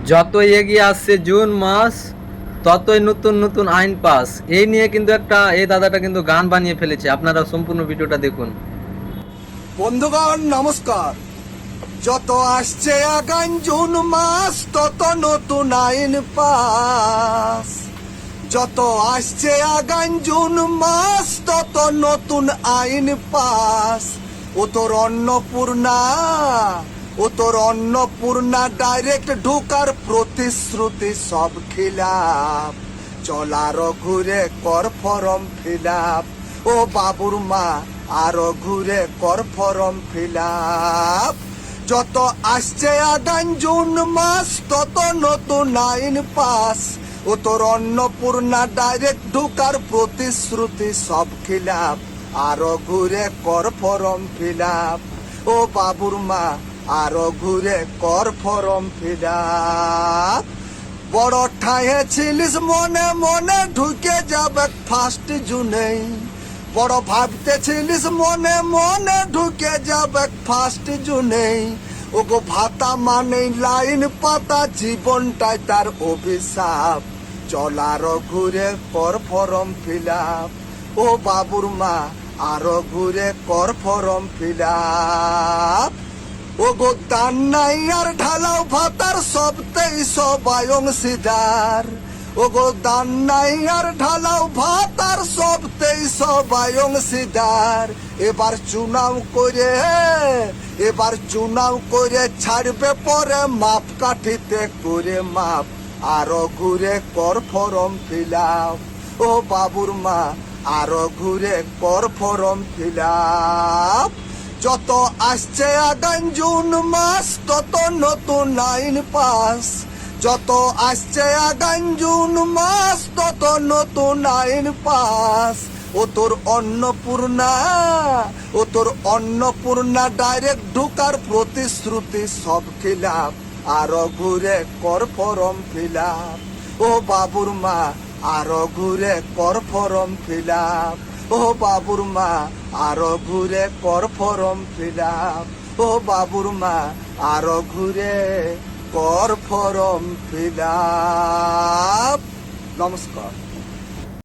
যতই এগিয়ে আসছে জুন মাস, ততই নতুন নতুন আইন পাস। এই নিয়ে কিন্তু এই দাদাটা কিন্তু গান বানিয়ে ফেলেছে, আপনারা সম্পূর্ণ ভিডিওটা দেখুন। বন্ধুগণ নমস্কার। যত আসছে আগান জুন মাস, তত নতুন আইন পাস। যত আসছে আগান জুন মাস, তত নতুন আইন পাস। ও তোর অন্নপূর্ণা, ও তোর অন্নপূর্ণা ডাইরেক্ট ঢুকার প্রতিশ্রুতি সব খিলাপ। চলার ঘুরে কর ফরম ফিলাপ। ও বাবুর মা আরো ঘুরে কর ফরম ফিলাপ। যত আসছে আগান জুন মাস, তত নতুন আইন পাস। ও তোর অন্নপূর্ণা ডাইরেক্ট ঢুকার প্রতিশ্রুতি সব খিলাপ। আরো ঘুরে কর ফরম ফিলাপ। ও বাবুর মা আরো ঘুরে কর ফরম ফিলাপ। বড় ঠায়ে ছিলিস মনে মনে, ঢুকে যাবে ফার্স্ট জুনেই। বড় ভাবতেছিলিস মনে মনে, ঢুকে যাবে ফার্স্ট জুনেই। ওগো ভাতা মানে লাইন পাতা, জীবনটাই তার অভিশাপ। চলার ঘুরে কর ফরম ফিলাপ। ও বাবুর মা আরো ঘুরে কর ফরম ফিলাপ। ওগো দান নাই আর ঢালাও ভাতার, সবতেই সবাই অংশীদার। ওগো দান নাই আর ঢালাও ভাতার, সবতেই সবাই অংশীদার। এবার চুনাও করে, এবার চুনাও করে ছাড়বে পরে মাপ কাঠিতে করে মাপ। আরো ঘুরে কর ফরম ফিলাপ। ও বাবুর মা আরো ঘুরে কর ফরম ফিলাপ। যত আসছে আগান জুন মাস, তত নতুন আইন পাস। যত আসছে আগান জুন মাস, তত নতুন আইন পাস। ও তোর অন্নপূর্ণা, ও তোর অন্নপূর্ণা ডাইরেক্ট ঢুকার প্রতিশ্রুতি সব খিলাপ। আরো ঘুরে কর ফরম ফিলাপ। ও বাবুর মা আরো ঘুরে কর ফরম ফিলাপ। ও বাবুর মা আরো ঘুরে কর ফরম ফিলাপ। ও বাবুর মা আরো ঘুরে কর ফরম ফিলাপ। নমস্কার।